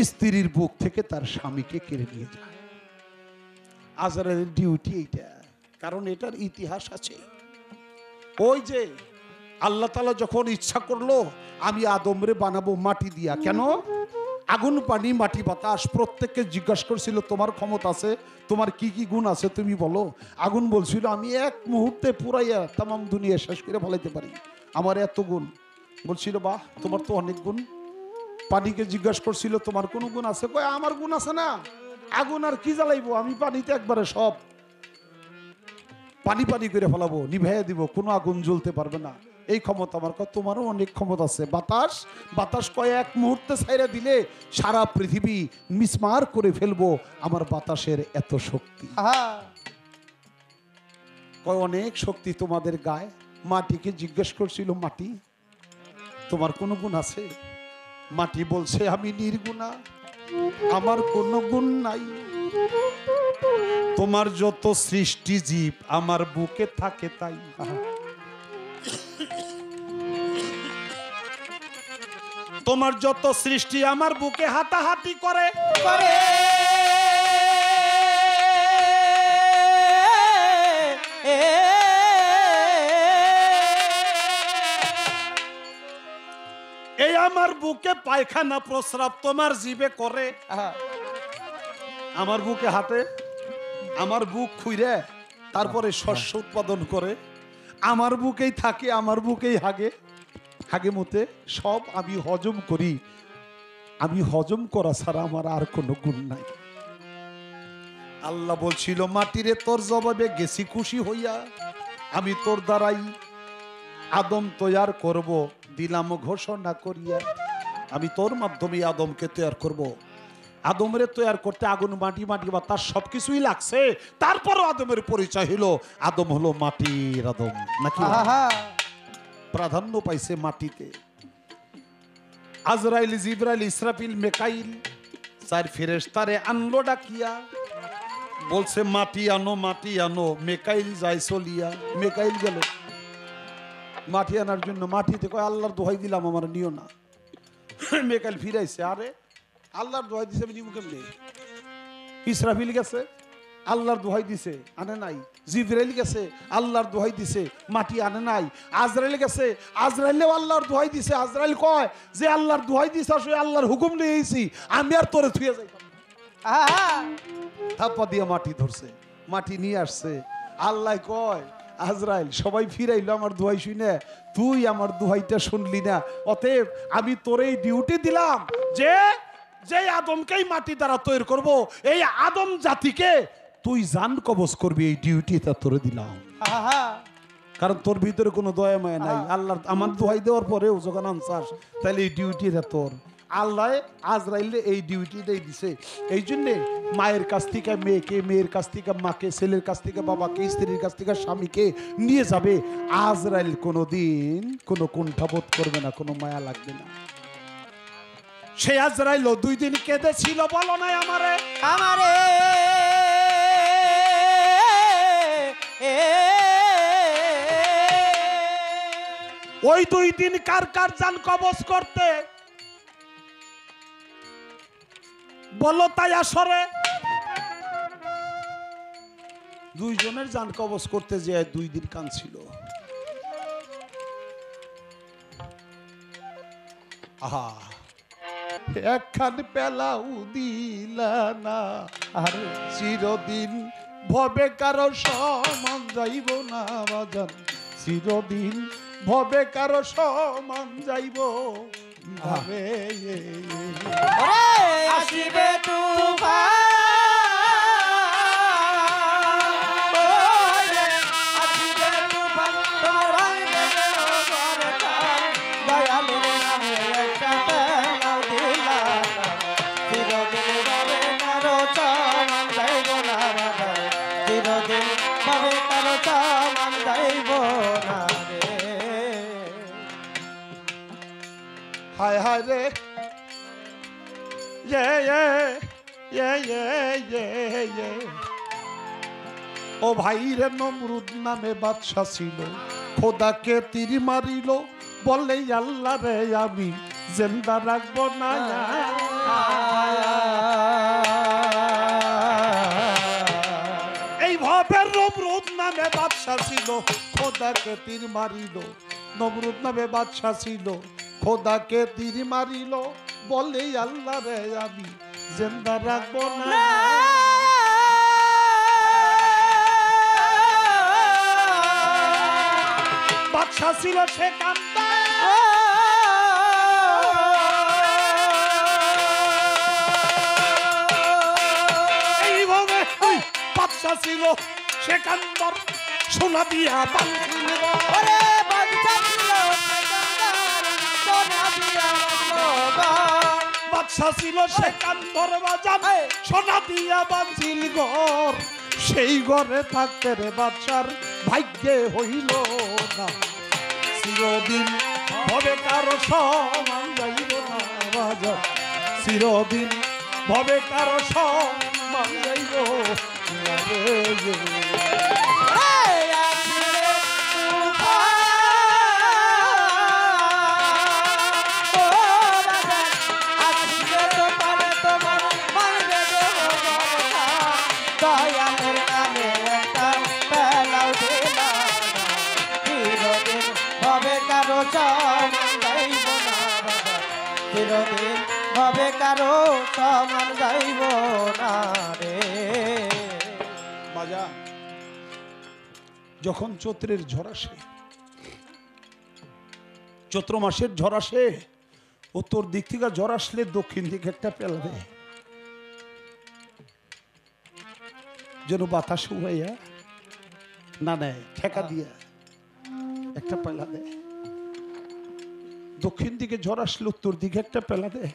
স্ত্রীর বুক থেকে তার স্বামীকে কেড়ে নিয়ে যায়। আজরাইলের ডিউটি এইটা, কারণ এটার ইতিহাস আছে। ওই যে আল্লাহ তাআলা যখন ইচ্ছা করলো আমি আদমরে বানাবো মাটি দিয়া, কেন? আগুন পানি মাটি বাতাস প্রত্যেককে জিজ্ঞাসা করছিল তোমার ক্ষমতা আছে, তোমার কি কি গুণ আছে তুমি বলো। আগুন বলছিল আমি এক মুহূর্তে পুরাইয়া তামাম দুনিয়া শেষ করে ফেলাইতে পারি, আমার এত গুণ। বলছিল বাহ তোমার তো অনেক গুণ। পানিকে জিজ্ঞাসা করছিল তোমার কোনো গুণ আছে, কয় আমার গুণ আছে না, আগুন আর কি জ্বালাইবো, আমি পানিতে একবারে সব পানি পানি করে ফেলাবো, নিভাইয়া দিব, কোনো আগুন জ্বলতে পারবে না, এই ক্ষমতা আমার। তোমারও অনেক ক্ষমতা আছে। বাতাস, বাতাস কয়েক মুহূর্তে ছাইরা দিলে সারা পৃথিবী মিসমার করে ফেলবো, আমার বাতাসের এত শক্তি। কয় অনেক শক্তি তোমাদের গায়ে। মাটিকে জিজ্ঞেস করছিল মাটি তোমার কোনো গুণ আছে? মাটি বলছে আমি নির্গুণা, আমার কোনো গুণ নাই। তোমার যত সৃষ্টি জীব আমার বুকে থাকে তাই। তোমার যত সৃষ্টি আমার বুকে হাতাহাতি করে। এই আমার বুকে পায়খানা প্রস্রাব তোমার জিভে করে। আমার বুকে হাতে, আমার বুক খুইরে তারপরে শস্য উৎপাদন করে, আমার বুকেই থাকে, আমার বুকেই হাগে, হাগে মতে সব আমি হজম করি। আমি হজম করা ছাড়া আমার আর কোনো গুণ নাই। আল্লাহ বলছিল মাটিরে তোর জবাবে গেছি খুশি হইয়া, আমি তোর দ্বারাই আদম তৈয়ার করব, দিলাম ঘোষণা করিয়া। আমি তোর মাধ্যমে আদমকে তৈয়ার করব। আদমের তৈয়ার করতে আগুন মাটি মাটি বাতাস সবকিছুই লাগছে, তারপরও আদমের পরিচয় হলো আদম হলো মাটির আদম, নাকি? প্রাধান্য পাইছে মাটিতে। আজরাইল, জিবরাইল, ইসরাফিল, মেকাইল চার ফেরেশতারে আনলো ডাকিয়া, বলছে মাটি আনো মাটি আনো। মেকাইল যায় চলিয়া, মেকাইল গেল মাটি আনার জন্য। মাটিতে কয় আল্লাহর দোহাই দিলাম আমার নিও না। মেকাইল ফিরাইছে, আরে আল্লাহর দোহাই দিছে আমি নিব কেমনে? ইসরাফিল গেছে আল্লাহর দোহাই দিছে আনে নাই। জিবরাইল গেছে আল্লাহর দোহাই দিছে মাটি আনে নাই। আজরাইল গেছে, আজরাইলেও আল্লাহর দোহাই দিছে। আজরাইল কয় যে আল্লাহর দোহাই দিছে আসলে আল্লাহর হুকুম নিয়েছি, আমি আর তোরে থুয়ে যাইতাম না। থাপ্পা দিয়ে মাটি ধরছে, মাটি নিয়ে আসছে। আল্লাহ কয় আজরাইল সবাই ফিরাইলো আমার দোহাই শুনে, তুই আমার দোহাইটা শুনলি না, অতএব আমি তোরে ডিউটি দিলাম যে যে আদমকেই মাটি দ্বারা তৈরি করব, এই আদম জাতিকে তুই জান কবজ করবি, এই ডিউটিটা তোরে দিলাম। কারণ তোর ভিতরে কোনো দয়া মায়া নাই। আল্লাহ আমার দোহাই দেওয়ার পরেও যখন আনসাস, তাহলে এই ডিউটিটা তোর। আল্লাহ আজরাইলে এই ডিউটিটাই দিছে। এই জন্যে মায়ের কাছ থেকে মেয়েকে, মেয়ের কাছ থেকে মাকে, ছেলের কাছ থেকে বাবাকে, স্ত্রীর কাছ থেকে স্বামীকে নিয়ে যাবে। আজরাইল কোনোদিন কোনো কুণ্ঠাবোধ করবে না, কোনো মায়া লাগবে না। সে আজরাইল 2 দিন কেঁদেছিল, বলো নাই আমারে আমারে ওই 2 দিন কার কার জান কবজ করতে বলো তাই আসরে। 2 জনের জান কবজ করতে যে 2 দিন কাঁদছিল। আহা একখান পেলাও দিলা না, আর চিরদিন ভবে কারো সমান যাইব না বাজান, চিরদিন ভবে কারো সমান যাইব ভাবে। আসিবে তুফান, হায় হায় রে, ও ভাই রে, নমরুদ নামে বাদশা ছিল, খোদাকে তীর মারিল, বলে আল্লাহ রে আমি জিন্দা রাখবো না। নামে বাদশা ছিল খোদাকে তীর মারিল নমরুদ নামে বাদশা ছিল খোদাকে তীর মারিল বলে আল্লাহ রে আমি জিন্দা রাখবো না বাদশা ছিল সে কান্দা এইভাবে বাদশা ছিল সে কান্দর সোনা দিয়া বাঁধিল ওরে বাদশা ছিল সোনা দিয়া বাদশা ছিল সে কান্দর বাজান সোনা দিয়া বাঁধিল ঘর সেই ঘরে থাকতে রে বাদশার ভাগ্যে হইল না চিরদিন ভবে কারো সমান যাইব না বাজার চিরদিন ভবে কারো সমান যাইব না রে। দয়ালের নামে একটা পেলাও দিলাম চিরদিন হবে কারো সমান যাইব না চিরদিন হবে কারো সমান যাইব না রে মাজা যখন চৈত্রের ঝড় আসে চৈত্র মাসের ঝড় আসে উত্তর দিক থেকে ঝড় আসলে দক্ষিণ দিকে একটা পেলা দেয় যেন বাতাস উড়াইয়া না নেয় ঠেকা দিয়া একটা পেলা দেয় দক্ষিণ দিকে ঝড় আসলে উত্তর দিকে একটা পেলা দেয়